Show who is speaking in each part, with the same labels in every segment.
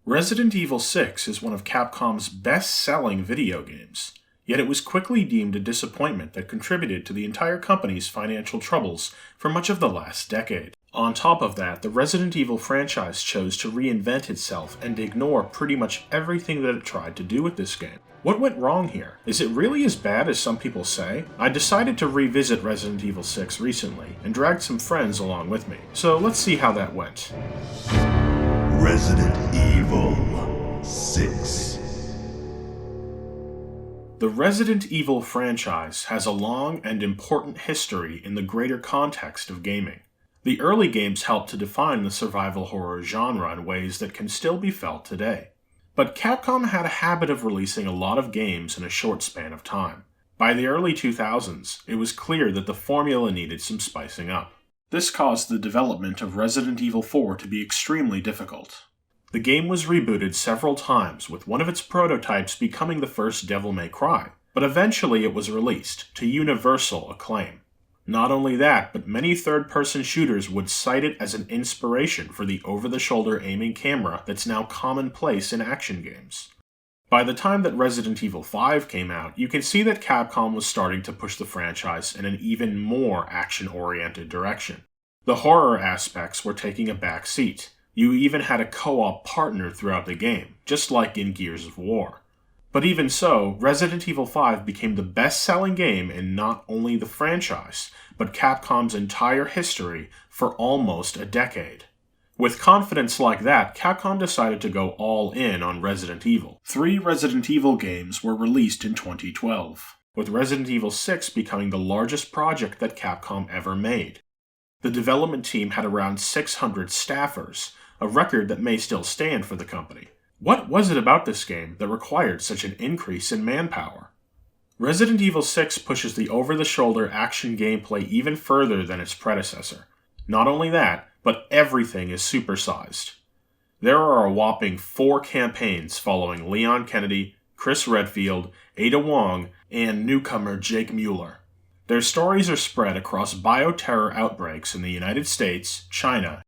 Speaker 1: Resident Evil 6 is one of Capcom's best-selling video games, yet it was quickly deemed a disappointment that contributed to the entire company's financial troubles for much of the last decade. On top of that, the Resident Evil franchise chose to reinvent itself and ignore pretty much everything that it tried to do with this game. What went wrong here? Is it really as bad as some people say? I decided to revisit Resident Evil 6 recently and dragged some friends along with me, so let's see how that went.
Speaker 2: Resident Evil 6.
Speaker 1: The Resident Evil franchise has a long and important history in the greater context of gaming. The early games helped to define the survival horror genre in ways that can still be felt today. But Capcom had a habit of releasing a lot of games in a short span of time. By the early 2000s, it was clear that the formula needed some spicing up. This caused the development of Resident Evil 4 to be extremely difficult. The game was rebooted several times, with one of its prototypes becoming the first Devil May Cry, but eventually it was released, to universal acclaim. Not only that, but many third-person shooters would cite it as an inspiration for the over-the-shoulder aiming camera that's now commonplace in action games. By the time that Resident Evil 5 came out, you can see that Capcom was starting to push the franchise in an even more action-oriented direction. The horror aspects were taking a back seat. You even had a co-op partner throughout the game, just like in Gears of War. But even so, Resident Evil 5 became the best-selling game in not only the franchise, but Capcom's entire history for almost a decade. With confidence like that, Capcom decided to go all in on Resident Evil. 3 Resident Evil games were released in 2012, with Resident Evil 6 becoming the largest project that Capcom ever made. The development team had around 600 staffers, a record that may still stand for the company. What was it about this game that required such an increase in manpower? Resident Evil 6 pushes the over-the-shoulder action gameplay even further than its predecessor. Not only that, but everything is supersized. There are a whopping 4 campaigns following Leon Kennedy, Chris Redfield, Ada Wong, and newcomer Jake Mueller. Their stories are spread across bioterror outbreaks in the United States, China,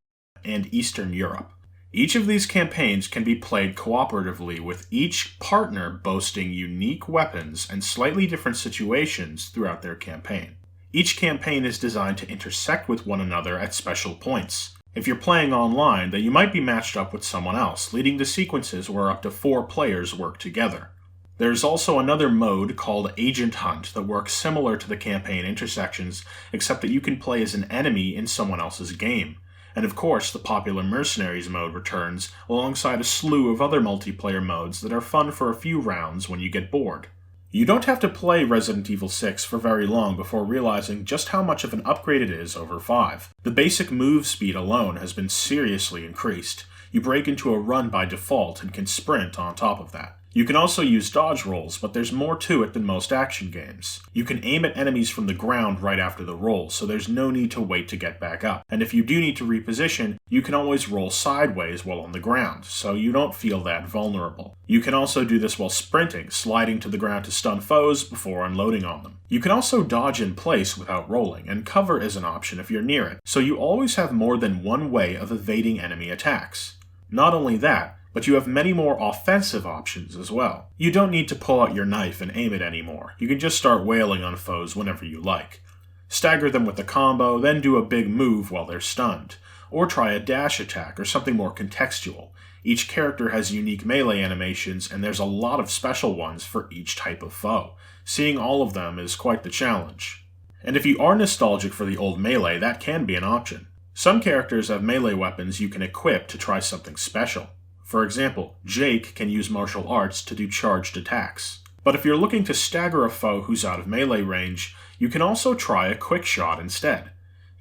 Speaker 1: and Eastern Europe. Each of these campaigns can be played cooperatively, with each partner boasting unique weapons and slightly different situations throughout their campaign. Each campaign is designed to intersect with one another at special points. If you're playing online, then you might be matched up with someone else, leading to sequences where up to 4 players work together. There's also another mode called Agent Hunt that works similar to the campaign intersections, except that you can play as an enemy in someone else's game. And of course, the popular Mercenaries mode returns, alongside a slew of other multiplayer modes that are fun for a few rounds when you get bored. You don't have to play Resident Evil 6 for very long before realizing just how much of an upgrade it is over 5. The basic move speed alone has been seriously increased. You break into a run by default and can sprint on top of that. You can also use dodge rolls, but there's more to it than most action games. You can aim at enemies from the ground right after the roll, so there's no need to wait to get back up. And if you do need to reposition, you can always roll sideways while on the ground, so you don't feel that vulnerable. You can also do this while sprinting, sliding to the ground to stun foes before unloading on them. You can also dodge in place without rolling, and cover is an option if you're near it, so you always have more than one way of evading enemy attacks. Not only that, but you have many more offensive options as well. You don't need to pull out your knife and aim it anymore. You can just start wailing on foes whenever you like. Stagger them with a combo, then do a big move while they're stunned. Or try a dash attack or something more contextual. Each character has unique melee animations, and there's a lot of special ones for each type of foe. Seeing all of them is quite the challenge. And if you are nostalgic for the old melee, that can be an option. Some characters have melee weapons you can equip to try something special. For example, Jake can use martial arts to do charged attacks. But if you're looking to stagger a foe who's out of melee range, you can also try a quick shot instead.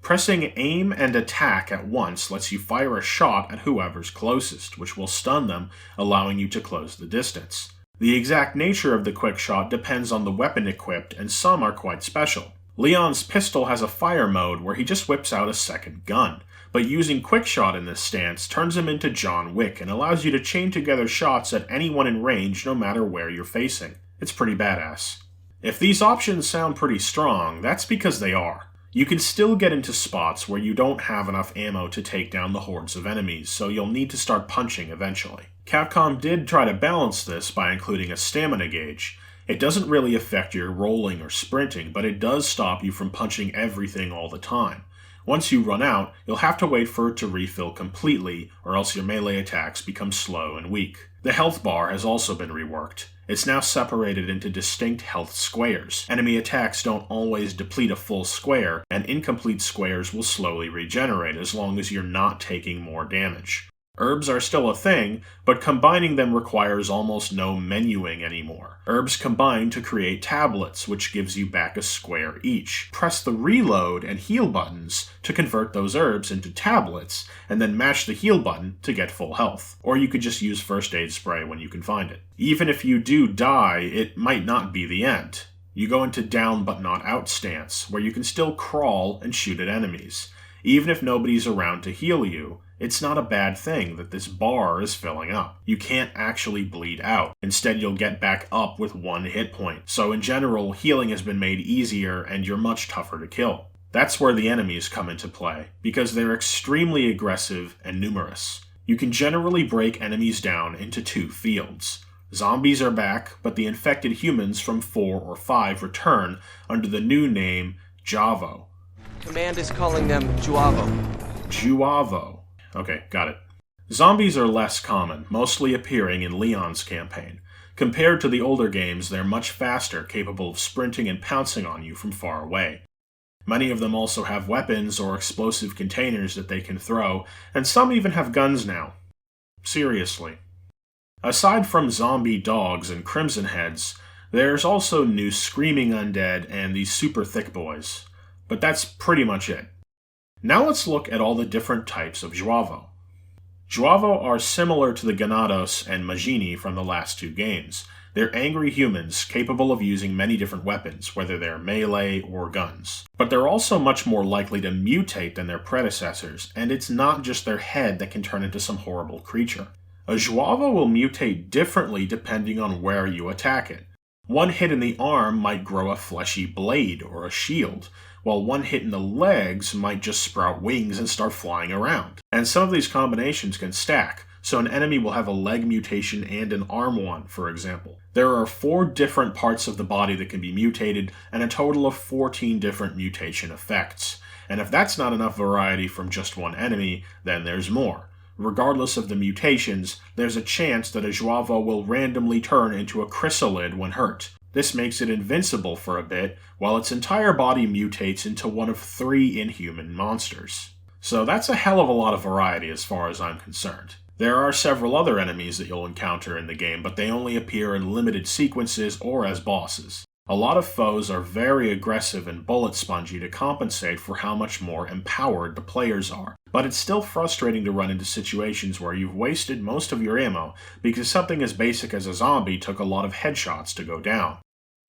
Speaker 1: Pressing aim and attack at once lets you fire a shot at whoever's closest, which will stun them, allowing you to close the distance. The exact nature of the quick shot depends on the weapon equipped, and some are quite special. Leon's pistol has a fire mode where he just whips out a second gun. But using Quickshot in this stance turns him into John Wick and allows you to chain together shots at anyone in range no matter where you're facing. It's pretty badass. If these options sound pretty strong, that's because they are. You can still get into spots where you don't have enough ammo to take down the hordes of enemies, so you'll need to start punching eventually. Capcom did try to balance this by including a stamina gauge. It doesn't really affect your rolling or sprinting, but it does stop you from punching everything all the time. Once you run out, you'll have to wait for it to refill completely, or else your melee attacks become slow and weak. The health bar has also been reworked. It's now separated into distinct health squares. Enemy attacks don't always deplete a full square, and incomplete squares will slowly regenerate as long as you're not taking more damage. Herbs are still a thing, but combining them requires almost no menuing anymore. Herbs combine to create tablets, which gives you back a square each. Press the reload and heal buttons to convert those herbs into tablets, and then mash the heal button to get full health. Or you could just use first aid spray when you can find it. Even if you do die, it might not be the end. You go into down but not out stance, where you can still crawl and shoot at enemies. Even if nobody's around to heal you, it's not a bad thing that this bar is filling up. You can't actually bleed out. Instead, you'll get back up with 1 hit point. So in general, healing has been made easier and you're much tougher to kill. That's where the enemies come into play, because they're extremely aggressive and numerous. You can generally break enemies down into 2 fields. Zombies are back, but the infected humans from 4 or 5 return under the new name Javo.
Speaker 3: Command is calling them Juavo.
Speaker 1: Juavo. Okay, got it. Zombies are less common, mostly appearing in Leon's campaign. Compared to the older games, they're much faster, capable of sprinting and pouncing on you from far away. Many of them also have weapons or explosive containers that they can throw, and some even have guns now. Seriously. Aside from zombie dogs and crimson heads, there's also new screaming undead and these super thick boys. But that's pretty much it. Now let's look at all the different types of Juavo. Juavo are similar to the Ganados and Magini from the last 2 games. They're angry humans capable of using many different weapons, whether they're melee or guns. But they're also much more likely to mutate than their predecessors, and it's not just their head that can turn into some horrible creature. A Juavo will mutate differently depending on where you attack it. One hit in the arm might grow a fleshy blade or a shield, while one hit in the legs might just sprout wings and start flying around. And some of these combinations can stack, so an enemy will have a leg mutation and an arm one, for example. There are 4 different parts of the body that can be mutated, and a total of 14 different mutation effects. And if that's not enough variety from just one enemy, then there's more. Regardless of the mutations, there's a chance that a Juavo will randomly turn into a chrysalid when hurt. This makes it invincible for a bit, while its entire body mutates into one of 3 inhuman monsters. So that's a hell of a lot of variety as far as I'm concerned. There are several other enemies that you'll encounter in the game, but they only appear in limited sequences or as bosses. A lot of foes are very aggressive and bullet spongy to compensate for how much more empowered the players are. But it's still frustrating to run into situations where you've wasted most of your ammo because something as basic as a zombie took a lot of headshots to go down.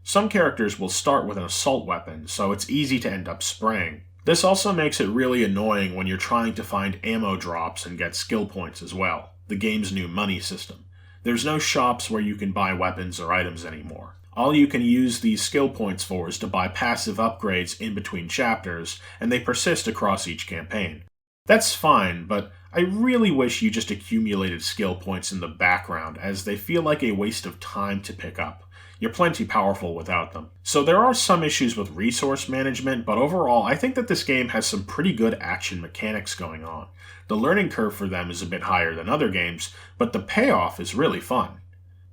Speaker 1: Some characters will start with an assault weapon, so it's easy to end up spraying. This also makes it really annoying when you're trying to find ammo drops and get skill points as well, the game's new money system. There's no shops where you can buy weapons or items anymore. All you can use these skill points for is to buy passive upgrades in between chapters, and they persist across each campaign. That's fine, but I really wish you just accumulated skill points in the background, as they feel like a waste of time to pick up. You're plenty powerful without them. So there are some issues with resource management, but overall I think that this game has some pretty good action mechanics going on. The learning curve for them is a bit higher than other games, but the payoff is really fun.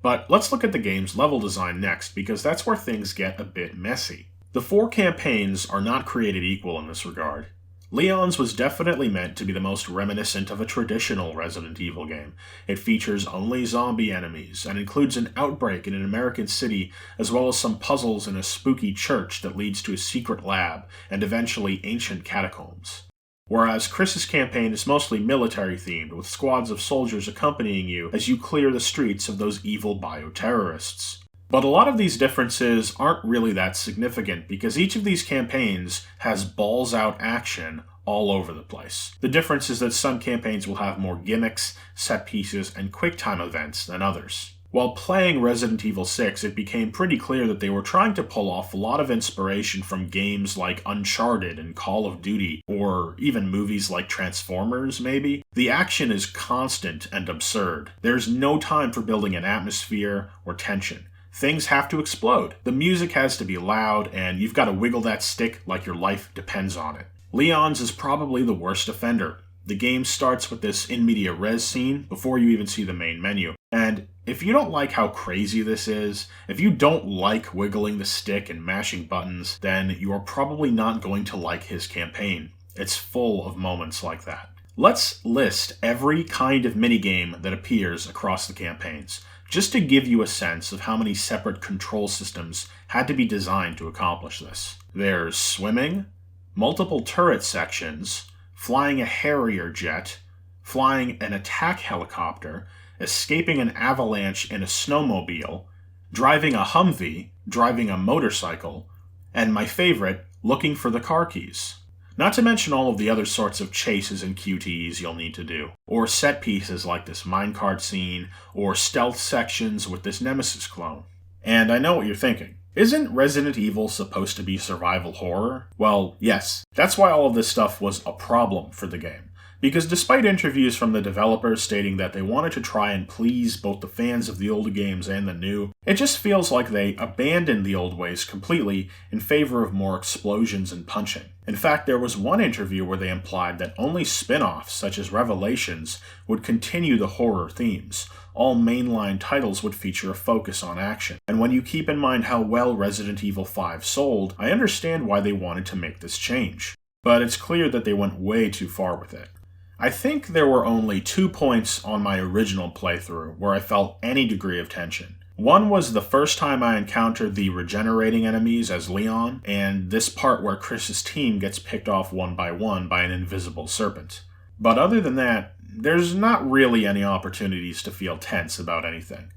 Speaker 1: But let's look at the game's level design next, because that's where things get a bit messy. The 4 campaigns are not created equal in this regard. Leon's was definitely meant to be the most reminiscent of a traditional Resident Evil game. It features only zombie enemies, and includes an outbreak in an American city, as well as some puzzles in a spooky church that leads to a secret lab, and eventually ancient catacombs. Whereas Chris's campaign is mostly military-themed, with squads of soldiers accompanying you as you clear the streets of those evil bioterrorists. But a lot of these differences aren't really that significant, because each of these campaigns has balls-out action all over the place. The difference is that some campaigns will have more gimmicks, set pieces, and quick-time events than others. While playing Resident Evil 6, it became pretty clear that they were trying to pull off a lot of inspiration from games like Uncharted and Call of Duty, or even movies like Transformers, maybe. The action is constant and absurd. There's no time for building an atmosphere or tension. Things have to explode. The music has to be loud, and you've got to wiggle that stick like your life depends on it. Leon's is probably the worst offender. The game starts with this in media res scene before you even see the main menu. And if you don't like how crazy this is, if you don't like wiggling the stick and mashing buttons, then you are probably not going to like his campaign. It's full of moments like that. Let's list every kind of minigame that appears across the campaigns, just to give you a sense of how many separate control systems had to be designed to accomplish this. There's swimming, multiple turret sections, flying a Harrier jet, flying an attack helicopter, escaping an avalanche in a snowmobile, driving a Humvee, driving a motorcycle, and my favorite, looking for the car keys. Not to mention all of the other sorts of chases and QTEs you'll need to do, or set pieces like this minecart scene, or stealth sections with this Nemesis clone. And I know what you're thinking. Isn't Resident Evil supposed to be survival horror? Well, yes. That's why all of this stuff was a problem for the game. Because despite interviews from the developers stating that they wanted to try and please both the fans of the older games and the new, it just feels like they abandoned the old ways completely in favor of more explosions and punching. In fact, there was one interview where they implied that only spin-offs, such as Revelations, would continue the horror themes. All mainline titles would feature a focus on action. And when you keep in mind how well Resident Evil 5 sold, I understand why they wanted to make this change. But it's clear that they went way too far with it. I think there were only 2 points on my original playthrough where I felt any degree of tension. One was the first time I encountered the regenerating enemies as Leon, and this part where Chris's team gets picked off one by one by an invisible serpent. But other than that, there's not really any opportunities to feel tense about anything.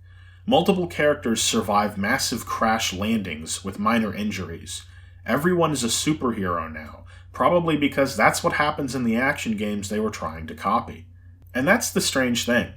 Speaker 1: Multiple characters survive massive crash landings with minor injuries. Everyone is a superhero now, probably because that's what happens in the action games they were trying to copy. And that's the strange thing.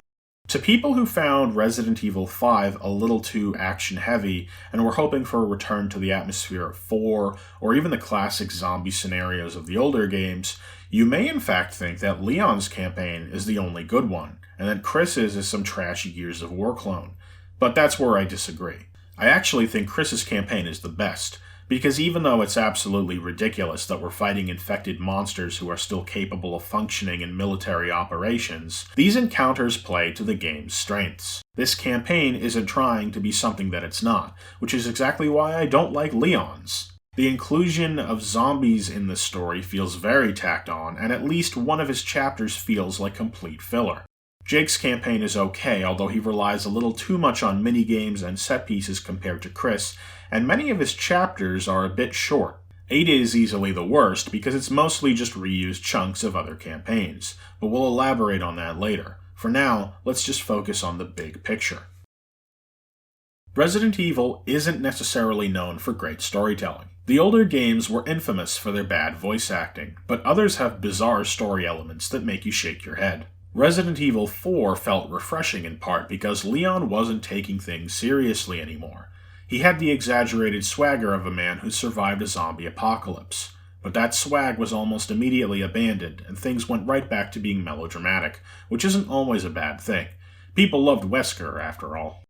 Speaker 1: To people who found Resident Evil 5 a little too action-heavy and were hoping for a return to the atmosphere of 4 or even the classic zombie scenarios of the older games, you may in fact think that Leon's campaign is the only good one, and that Chris's is some trashy Gears of War clone. But that's where I disagree. I actually think Chris's campaign is the best, because even though it's absolutely ridiculous that we're fighting infected monsters who are still capable of functioning in military operations, these encounters play to the game's strengths. This campaign isn't trying to be something that it's not, which is exactly why I don't like Leon's. The inclusion of zombies in this story feels very tacked on, and at least one of his chapters feels like complete filler. Jake's campaign is okay, although he relies a little too much on minigames and set pieces compared to Chris, and many of his chapters are a bit short. Ada is easily the worst because it's mostly just reused chunks of other campaigns, but we'll elaborate on that later. For now, let's just focus on the big picture. Resident Evil isn't necessarily known for great storytelling. The older games were infamous for their bad voice acting, but others have bizarre story elements that make you shake your head. Resident Evil 4 felt refreshing in part because Leon wasn't taking things seriously anymore. He had the exaggerated swagger of a man who survived a zombie apocalypse, but that swag was almost immediately abandoned and things went right back to being melodramatic, which isn't always a bad thing. People loved Wesker, after all.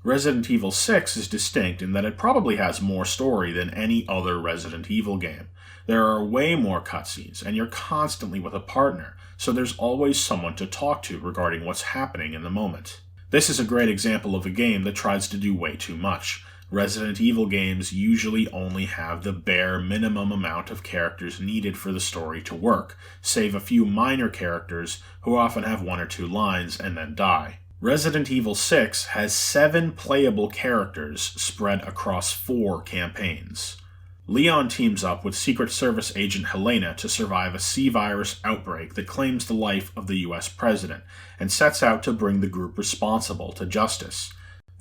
Speaker 1: Resident Evil 6 is distinct in that it probably has more story than any other Resident Evil game. There are way more cutscenes, and you're constantly with a partner, so there's always someone to talk to regarding what's happening in the moment. This is a great example of a game that tries to do way too much. Resident Evil games usually only have the bare minimum amount of characters needed for the story to work, save a few minor characters who often have 1 or 2 lines and then die. Resident Evil 6 has 7 playable characters spread across 4 campaigns. Leon teams up with Secret Service agent Helena to survive a C-virus outbreak that claims the life of the US president, and sets out to bring the group responsible to justice.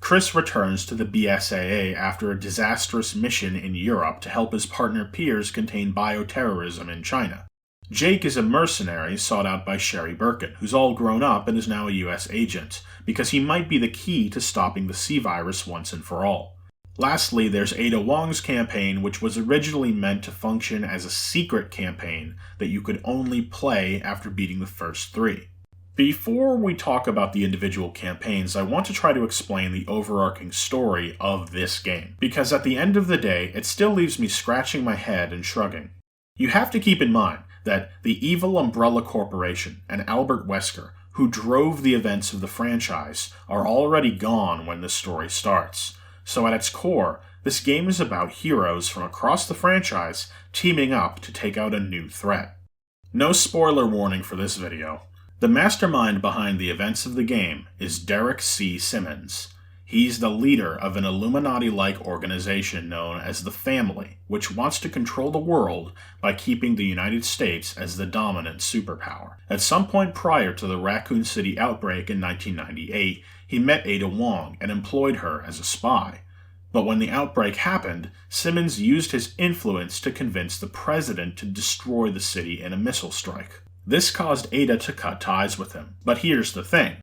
Speaker 1: Chris returns to the BSAA after a disastrous mission in Europe to help his partner Piers contain bioterrorism in China. Jake is a mercenary sought out by Sherry Birkin, who's all grown up and is now a US agent, because he might be the key to stopping the C-Virus once and for all. Lastly, there's Ada Wong's campaign, which was originally meant to function as a secret campaign that you could only play after beating the first 3. Before we talk about the individual campaigns, I want to try to explain the overarching story of this game, because at the end of the day, it still leaves me scratching my head and shrugging. You have to keep in mind that the evil Umbrella Corporation and Albert Wesker, who drove the events of the franchise, are already gone when this story starts. So at its core, this game is about heroes from across the franchise teaming up to take out a new threat. No spoiler warning for this video. The mastermind behind the events of the game is Derek C. Simmons. He's the leader of an Illuminati-like organization known as the Family, which wants to control the world by keeping the United States as the dominant superpower. At some point prior to the Raccoon City outbreak in 1998, he met Ada Wong and employed her as a spy. But when the outbreak happened, Simmons used his influence to convince the president to destroy the city in a missile strike. This caused Ada to cut ties with him. But here's the thing.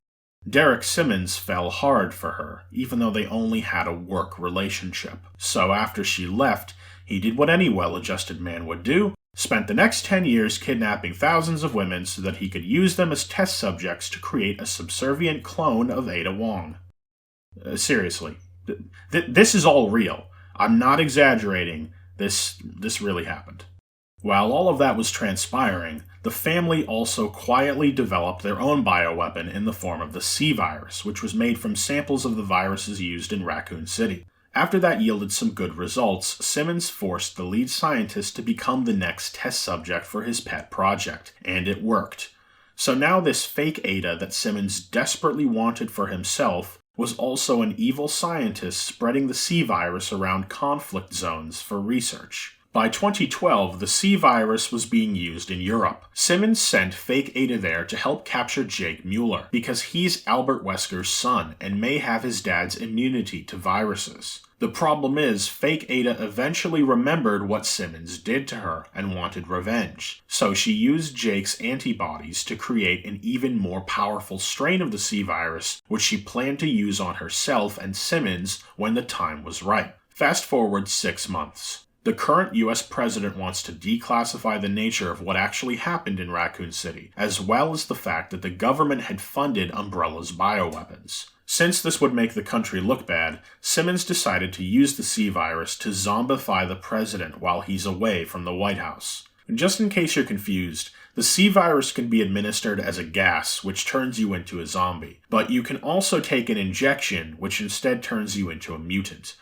Speaker 1: Derek Simmons fell hard for her, even though they only had a work relationship. So after she left, he did what any well-adjusted man would do, spent the next 10 years kidnapping thousands of women so that he could use them as test subjects to create a subservient clone of Ada Wong. Seriously, this is all real. I'm not exaggerating. This really happened. While all of that was transpiring, the Family also quietly developed their own bioweapon in the form of the C-Virus, which was made from samples of the viruses used in Raccoon City. After that yielded some good results, Simmons forced the lead scientist to become the next test subject for his pet project, and it worked. So now this fake Ada that Simmons desperately wanted for himself was also an evil scientist spreading the C-Virus around conflict zones for research. By 2012, the C-Virus was being used in Europe. Simmons sent fake Ada there to help capture Jake Mueller, because he's Albert Wesker's son and may have his dad's immunity to viruses. The problem is, fake Ada eventually remembered what Simmons did to her and wanted revenge. So she used Jake's antibodies to create an even more powerful strain of the C-Virus, which she planned to use on herself and Simmons when the time was right. Fast forward 6 months. The current US president wants to declassify the nature of what actually happened in Raccoon City, as well as the fact that the government had funded Umbrella's bioweapons. Since this would make the country look bad, Simmons decided to use the C-Virus to zombify the president while he's away from the White House. Just in case you're confused, the C-Virus can be administered as a gas, which turns you into a zombie, but you can also take an injection, which instead turns you into a mutant.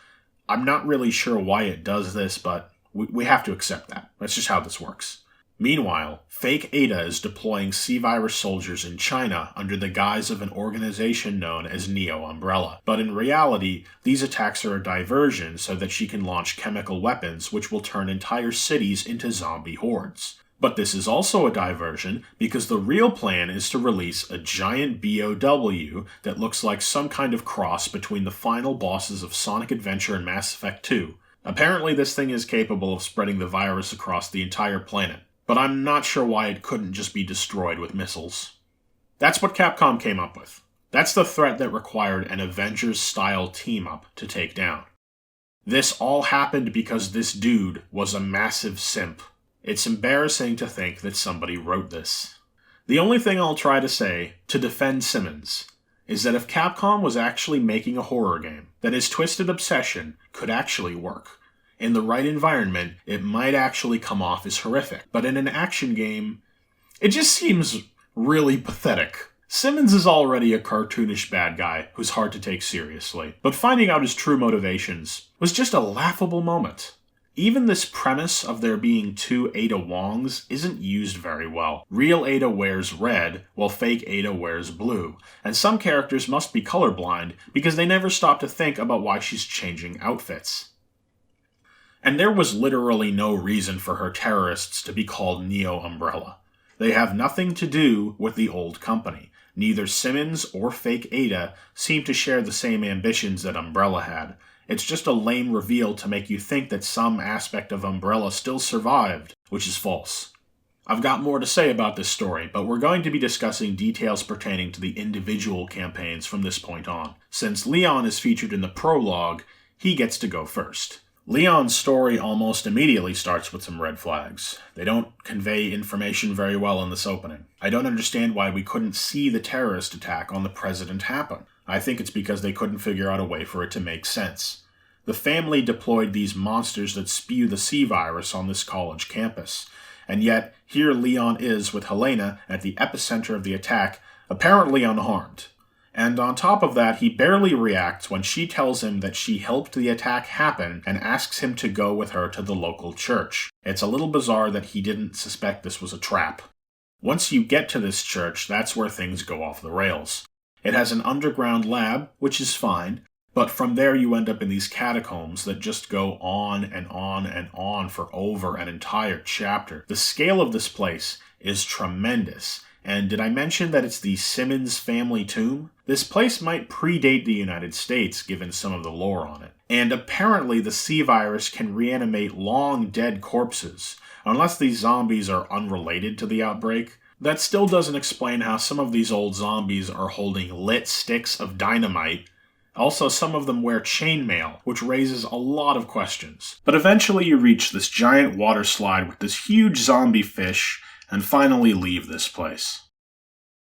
Speaker 1: I'm not really sure why it does this, but we have to accept that. That's just how this works. Meanwhile, fake Ada is deploying C-Virus soldiers in China under the guise of an organization known as Neo Umbrella. But in reality, these attacks are a diversion so that she can launch chemical weapons which will turn entire cities into zombie hordes. But this is also a diversion because the real plan is to release a giant BOW that looks like some kind of cross between the final bosses of Sonic Adventure and Mass Effect 2. Apparently this thing is capable of spreading the virus across the entire planet, but I'm not sure why it couldn't just be destroyed with missiles. That's what Capcom came up with. That's the threat that required an Avengers-style team-up to take down. This all happened because this dude was a massive simp. It's embarrassing to think that somebody wrote this. The only thing I'll try to say, to defend Simmons, is that if Capcom was actually making a horror game, then his twisted obsession could actually work. In the right environment, it might actually come off as horrific. But in an action game, it just seems really pathetic. Simmons is already a cartoonish bad guy who's hard to take seriously, but finding out his true motivations was just a laughable moment. Even this premise of there being 2 Ada Wongs isn't used very well. Real Ada wears red, while fake Ada wears blue, and some characters must be colorblind because they never stop to think about why she's changing outfits. And there was literally no reason for her terrorists to be called Neo Umbrella. They have nothing to do with the old company. Neither Simmons or fake Ada seem to share the same ambitions that Umbrella had. It's just a lame reveal to make you think that some aspect of Umbrella still survived, which is false. I've got more to say about this story, but we're going to be discussing details pertaining to the individual campaigns from this point on. Since Leon is featured in the prologue, he gets to go first. Leon's story almost immediately starts with some red flags. They don't convey information very well in this opening. I don't understand why we couldn't see the terrorist attack on the president happen. I think it's because they couldn't figure out a way for it to make sense. The family deployed these monsters that spew the C virus on this college campus. And yet, here Leon is with Helena at the epicenter of the attack, apparently unharmed. And on top of that, he barely reacts when she tells him that she helped the attack happen and asks him to go with her to the local church. It's a little bizarre that he didn't suspect this was a trap. Once you get to this church, that's where things go off the rails. It has an underground lab, which is fine, but from there you end up in these catacombs that just go on and on and on for over an entire chapter. The scale of this place is tremendous. And did I mention that it's the Simmons family tomb? This place might predate the United States, given some of the lore on it. And apparently the C virus can reanimate long dead corpses, unless these zombies are unrelated to the outbreak. That still doesn't explain how some of these old zombies are holding lit sticks of dynamite. Also, some of them wear chainmail, which raises a lot of questions. But eventually you reach this giant water slide with this huge zombie fish, and finally leave this place.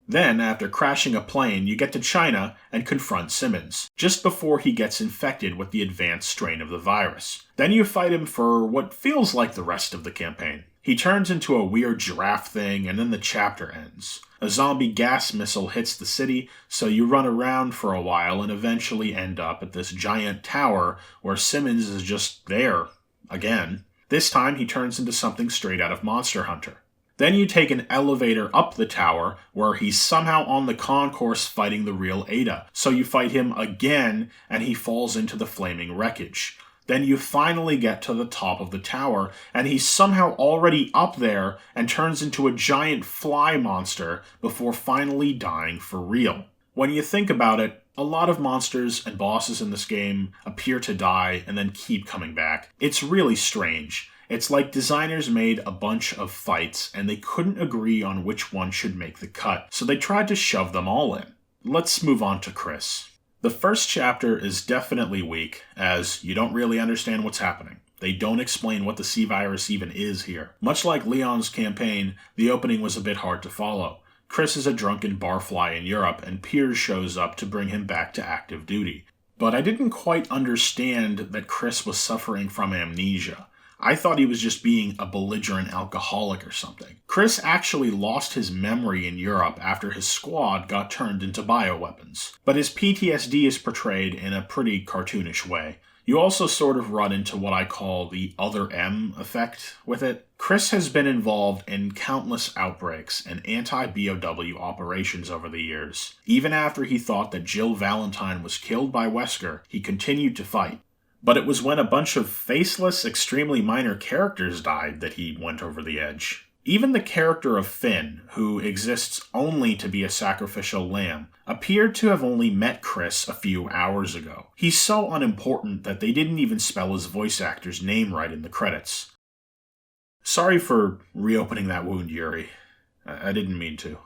Speaker 1: Then, after crashing a plane, you get to China and confront Simmons, just before he gets infected with the advanced strain of the virus. Then you fight him for what feels like the rest of the campaign. He turns into a weird giraffe thing, and then the chapter ends. A zombie gas missile hits the city, so you run around for a while and eventually end up at this giant tower where Simmons is just there, again. This time he turns into something straight out of Monster Hunter. Then you take an elevator up the tower, where he's somehow on the concourse fighting the real Ada. So you fight him again, and he falls into the flaming wreckage. Then you finally get to the top of the tower, and he's somehow already up there and turns into a giant fly monster before finally dying for real. When you think about it, a lot of monsters and bosses in this game appear to die and then keep coming back. It's really strange. It's like designers made a bunch of fights and they couldn't agree on which one should make the cut, so they tried to shove them all in. Let's move on to Chris. The first chapter is definitely weak, as you don't really understand what's happening. They don't explain what the C virus even is here. Much like Leon's campaign, the opening was a bit hard to follow. Chris is a drunken barfly in Europe, and Piers shows up to bring him back to active duty. But I didn't quite understand that Chris was suffering from amnesia. I thought he was just being a belligerent alcoholic or something. Chris actually lost his memory in Europe after his squad got turned into bioweapons. But his PTSD is portrayed in a pretty cartoonish way. You also sort of run into what I call the other M effect with it. Chris has been involved in countless outbreaks and anti-BOW operations over the years. Even after he thought that Jill Valentine was killed by Wesker, he continued to fight. But it was when a bunch of faceless, extremely minor characters died that he went over the edge. Even the character of Finn, who exists only to be a sacrificial lamb, appeared to have only met Chris a few hours ago. He's so unimportant that they didn't even spell his voice actor's name right in the credits. Sorry for reopening that wound, Yuri. I didn't mean to.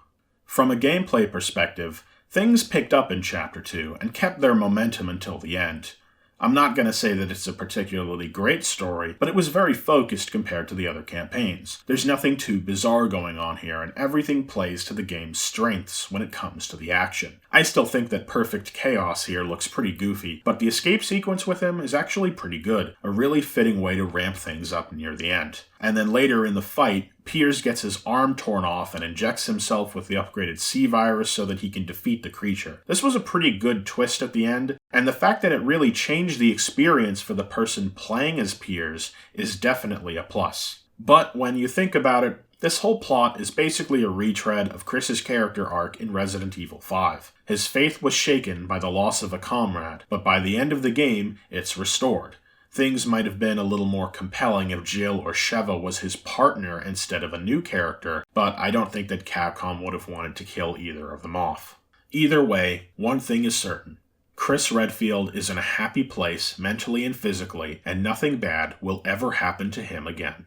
Speaker 1: From a gameplay perspective, things picked up in Chapter 2 and kept their momentum until the end. I'm not going to say that it's a particularly great story, but it was very focused compared to the other campaigns. There's nothing too bizarre going on here, and everything plays to the game's strengths when it comes to the action. I still think that Perfect Chaos here looks pretty goofy, but the escape sequence with him is actually pretty good, a really fitting way to ramp things up near the end. And then later in the fight, Piers gets his arm torn off and injects himself with the upgraded C virus so that he can defeat the creature. This was a pretty good twist at the end, and the fact that it really changed the experience for the person playing as Piers is definitely a plus. But when you think about it, this whole plot is basically a retread of Chris's character arc in Resident Evil 5. His faith was shaken by the loss of a comrade, but by the end of the game, it's restored. Things might have been a little more compelling if Jill or Sheva was his partner instead of a new character, but I don't think that Capcom would have wanted to kill either of them off. Either way, one thing is certain. Chris Redfield is in a happy place mentally and physically, and nothing bad will ever happen to him again.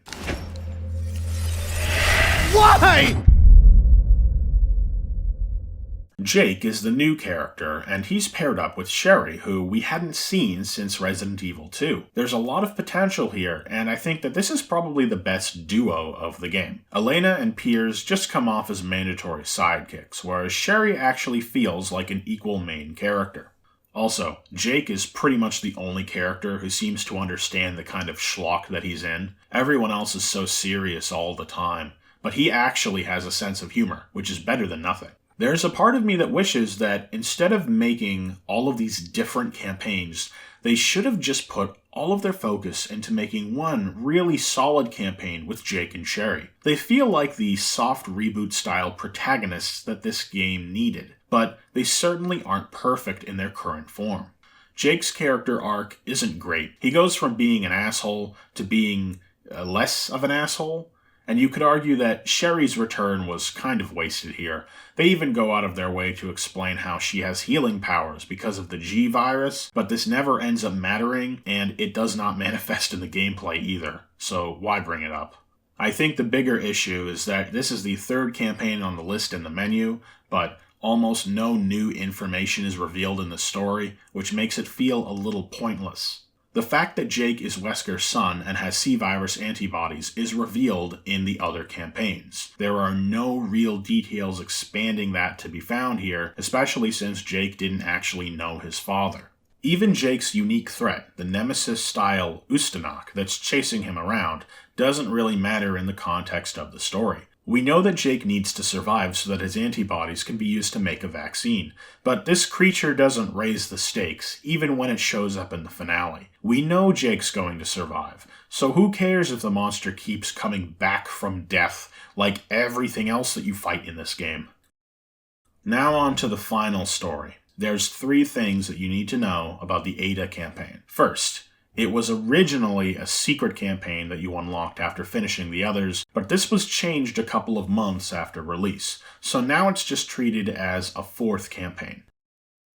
Speaker 4: Why?
Speaker 1: Jake is the new character, and he's paired up with Sherry, who we hadn't seen since Resident Evil 2. There's a lot of potential here, and I think that this is probably the best duo of the game. Elena and Piers just come off as mandatory sidekicks, whereas Sherry actually feels like an equal main character. Also, Jake is pretty much the only character who seems to understand the kind of schlock that he's in. Everyone else is so serious all the time, but he actually has a sense of humor, which is better than nothing. There's a part of me that wishes that instead of making all of these different campaigns, they should have just put all of their focus into making one really solid campaign with Jake and Sherry. They feel like the soft reboot-style protagonists that this game needed, but they certainly aren't perfect in their current form. Jake's character arc isn't great. He goes from being an asshole to being less of an asshole. And you could argue that Sherry's return was kind of wasted here. They even go out of their way to explain how she has healing powers because of the G virus, but this never ends up mattering, and it does not manifest in the gameplay either, so why bring it up? I think the bigger issue is that this is the third campaign on the list in the menu, but almost no new information is revealed in the story, which makes it feel a little pointless. The fact that Jake is Wesker's son and has C-virus antibodies is revealed in the other campaigns. There are no real details expanding that to be found here, especially since Jake didn't actually know his father. Even Jake's unique threat, the Nemesis-style Ustanok that's chasing him around, doesn't really matter in the context of the story. We know that Jake needs to survive so that his antibodies can be used to make a vaccine, but this creature doesn't raise the stakes, even when it shows up in the finale. We know Jake's going to survive, so who cares if the monster keeps coming back from death like everything else that you fight in this game? Now on to the final story. There's 3 things that you need to know about the Ada campaign. First, it was originally a secret campaign that you unlocked after finishing the others, but this was changed a couple of months after release, so now it's just treated as a 4th campaign.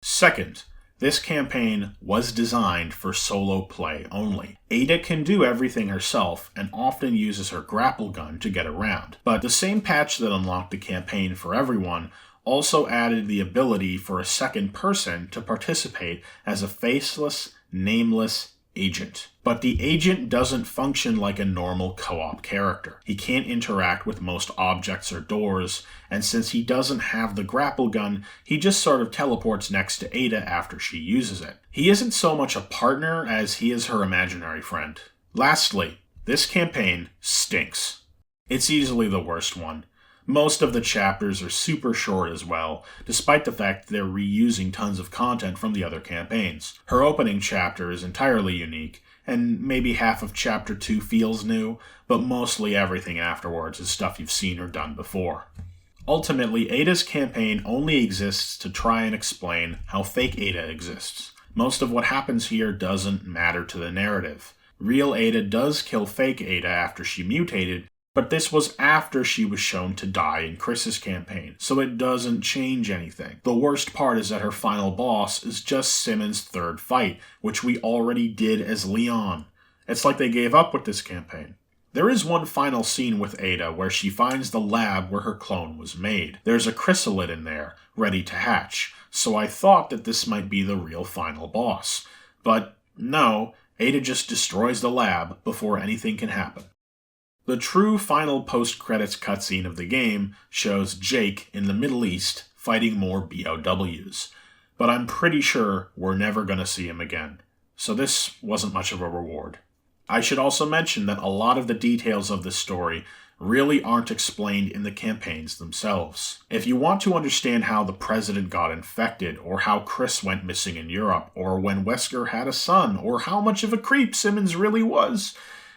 Speaker 1: Second, this campaign was designed for solo play only. Ada can do everything herself and often uses her grapple gun to get around, but the same patch that unlocked the campaign for everyone also added the ability for a second person to participate as a faceless, nameless agent. But the agent doesn't function like a normal co-op character. He can't interact with most objects or doors, and since he doesn't have the grapple gun, he just sort of teleports next to Ada after she uses it. He isn't so much a partner as he is her imaginary friend. Lastly, this campaign stinks. It's easily the worst one. Most of the chapters are super short as well, despite the fact they're reusing tons of content from the other campaigns. Her opening chapter is entirely unique, and maybe half of Chapter 2 feels new, but mostly everything afterwards is stuff you've seen or done before. Ultimately, Ada's campaign only exists to try and explain how fake Ada exists. Most of what happens here doesn't matter to the narrative. Real Ada does kill fake Ada after she mutated, but this was after she was shown to die in Chris's campaign, so it doesn't change anything. The worst part is that her final boss is just Simmons' 3rd fight, which we already did as Leon. It's like they gave up with this campaign. There is one final scene with Ada where she finds the lab where her clone was made. There's a chrysalid in there, ready to hatch, so I thought that this might be the real final boss. But no, Ada just destroys the lab before anything can happen. The true final post-credits cutscene of the game shows Jake in the Middle East fighting more BOWs, but I'm pretty sure we're never going to see him again, so this wasn't much of a reward. I should also mention that a lot of the details of this story really aren't explained in the campaigns themselves. If you want to understand how the president got infected, or how Chris went missing in Europe, or when Wesker had a son, or how much of a creep Simmons really was,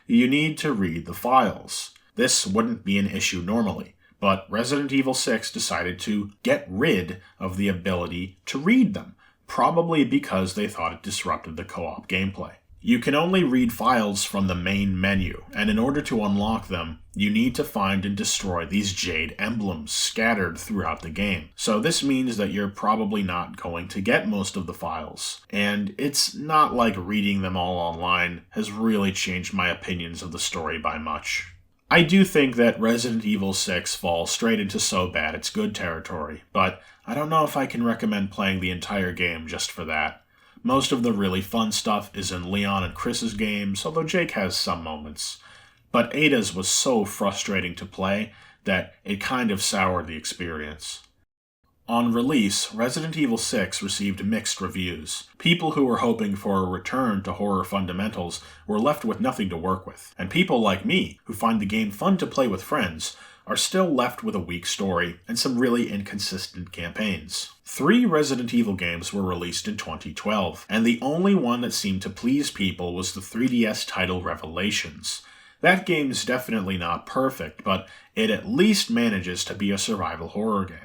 Speaker 1: you need to read the files. This wouldn't be an issue normally, but Resident Evil 6 decided to get rid of the ability to read them, probably because they thought it disrupted the co-op gameplay. You can only read files from the main menu, and in order to unlock them, you need to find and destroy these jade emblems scattered throughout the game. So this means that you're probably not going to get most of the files, and it's not like reading them all online has really changed my opinions of the story by much. I do think that Resident Evil 6 falls straight into so bad it's good territory, but I don't know if I can recommend playing the entire game just for that. Most of the really fun stuff is in Leon and Chris's games, although Jake has some moments. But Ada's was so frustrating to play that it kind of soured the experience. On release, Resident Evil 6 received mixed reviews. People who were hoping for a return to horror fundamentals were left with nothing to work with, and people like me, who find the game fun to play with friends, are still left with a weak story and some really inconsistent campaigns. 3 Resident Evil games were released in 2012, and the only one that seemed to please people was the 3DS title Revelations. That game's definitely not perfect, but it at least manages to be a survival horror game.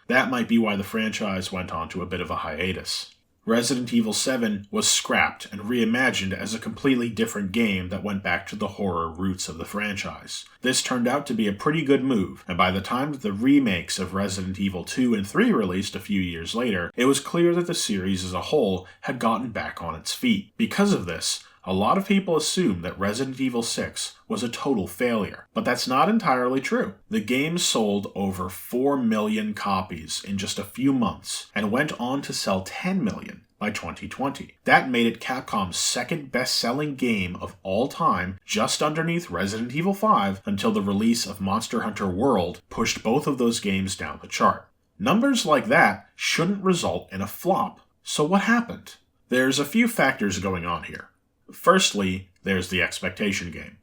Speaker 1: That might be why the franchise went on to a bit of a hiatus. Resident Evil 7 was scrapped and reimagined as a completely different game that went back to the horror roots of the franchise. This turned out to be a pretty good move, and by the time that the remakes of Resident Evil 2 and 3 released a few years later, it was clear that the series as a whole had gotten back on its feet. Because of this, a lot of people assume that Resident Evil 6 was a total failure, but that's not entirely true. The game sold over 4 million copies in just a few months, and went on to sell 10 million by 2020. That made it Capcom's second best-selling game of all time, just underneath Resident Evil 5, until the release of Monster Hunter World pushed both of those games down the chart. Numbers like that shouldn't result in a flop. So what happened? There's a few factors going on here. Firstly, there's the expectation game.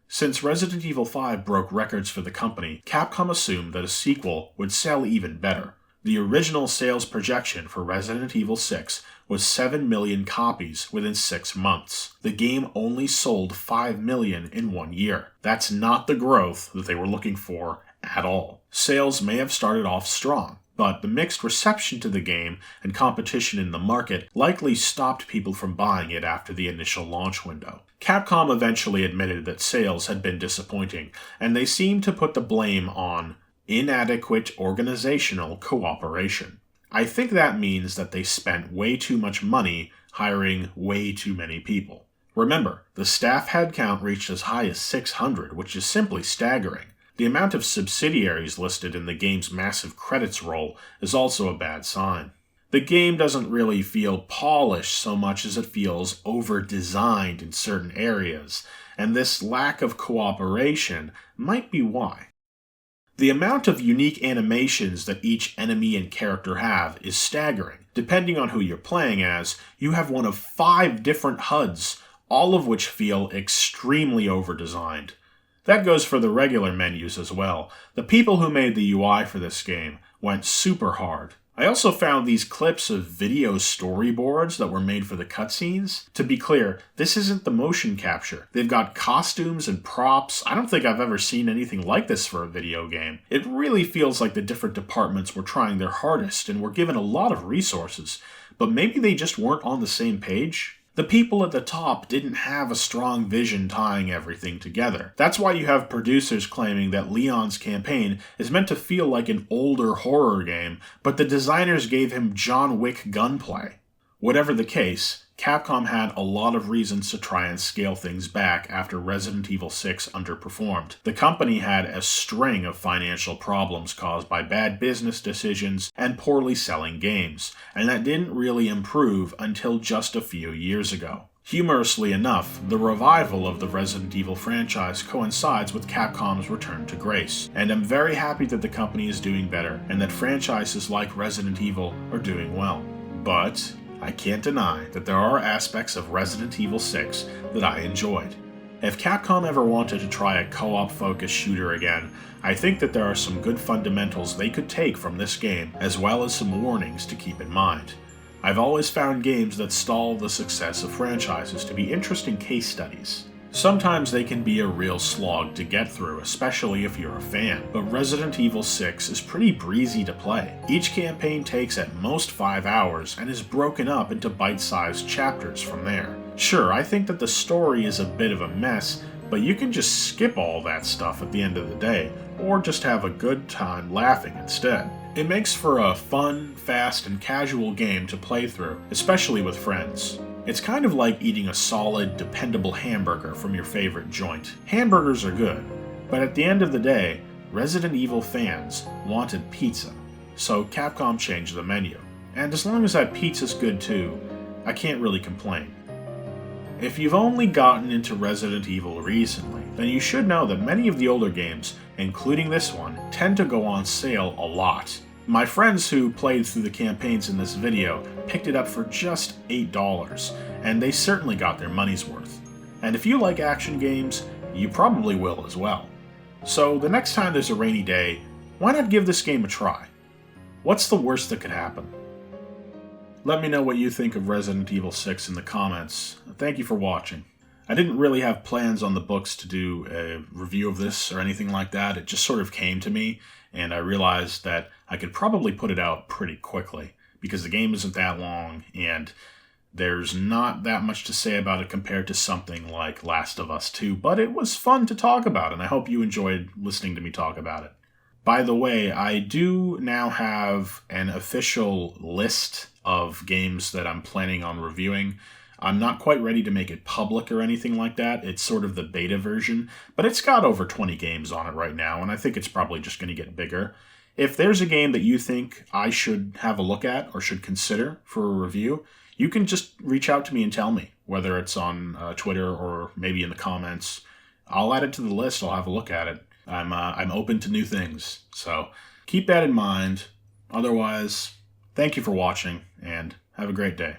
Speaker 1: Since Resident Evil 5 broke records for the company, Capcom assumed that a sequel would sell even better. The original sales projection for Resident Evil 6 was 7 million copies within 6 months. The game only sold 5 million in 1 year. That's not the growth that they were looking for at all. Sales may have started off strong, but the mixed reception to the game and competition in the market likely stopped people from buying it after the initial launch window. Capcom eventually admitted that sales had been disappointing, and they seemed to put the blame on inadequate organizational cooperation. I think that means that they spent way too much money hiring way too many people. Remember, the staff headcount reached as high as 600, which is simply staggering. The amount of subsidiaries listed in the game's massive credits roll is also a bad sign. The game doesn't really feel polished so much as it feels over-designed in certain areas, and this lack of cooperation might be why. The amount of unique animations that each enemy and character have is staggering. Depending on who you're playing as, you have one of 5 different HUDs, all of which feel extremely over-designed. That goes for the regular menus as well. The people who made the UI for this game went super hard. I also found these clips of video storyboards that were made for the cutscenes. To be clear, this isn't the motion capture. They've got costumes and props. I don't think I've ever seen anything like this for a video game. It really feels like the different departments were trying their hardest and were given a lot of resources, but maybe they just weren't on the same page. The people at the top didn't have a strong vision tying everything together. That's why you have producers claiming that Leon's campaign is meant to feel like an older horror game, but the designers gave him John Wick gunplay. Whatever the case, Capcom had a lot of reasons to try and scale things back after Resident Evil 6 underperformed. The company had a string of financial problems caused by bad business decisions and poorly selling games, and that didn't really improve until just a few years ago. Humorously enough, the revival of the Resident Evil franchise coincides with Capcom's return to grace, and I'm very happy that the company is doing better, and that franchises like Resident Evil are doing well. But I can't deny that there are aspects of Resident Evil 6 that I enjoyed. If Capcom ever wanted to try a co-op focused shooter again, I think that there are some good fundamentals they could take from this game, as well as some warnings to keep in mind. I've always found games that stall the success of franchises to be interesting case studies. Sometimes they can be a real slog to get through, especially if you're a fan, but Resident Evil 6 is pretty breezy to play. Each campaign takes at most 5 hours and is broken up into bite-sized chapters from there. Sure, I think that the story is a bit of a mess, but you can just skip all that stuff at the end of the day, or just have a good time laughing instead. It makes for a fun, fast, and casual game to play through, especially with friends. It's kind of like eating a solid, dependable hamburger from your favorite joint. Hamburgers are good, But at the end of the day, Resident Evil fans wanted pizza, so Capcom changed the menu. And as long as that pizza's good too, I can't really complain. If you've only gotten into Resident Evil recently, then you should know that many of the older games, including this one, tend to go on sale a lot. My friends who played through the campaigns in this video picked it up for just $8, and they certainly got their money's worth. And if you like action games, you probably will as well. So the next time there's a rainy day, why not give this game a try? What's the worst that could happen? Let me know what you think of Resident Evil 6 in the comments. Thank you for watching. I didn't really have plans on the books to do a review of this or anything like that. It just sort of came to me, and I realized that I could probably put it out pretty quickly, because the game isn't that long, and there's not that much to say about it compared to something like Last of Us 2, but it was fun to talk about, and I hope you enjoyed listening to me talk about it. By the way, I do now have an official list of games that I'm planning on reviewing. I'm not quite ready to make it public or anything like that. It's sort of the beta version, but it's got over 20 games on it right now, and I think it's probably just going to get bigger. If there's a game that you think I should have a look at or should consider for a review, you can just reach out to me and tell me, whether it's on Twitter or maybe in the comments. I'll add it to the list. I'll have a look at it. I'm open to new things, so keep that in mind. Otherwise, thank you for watching, and have a great day.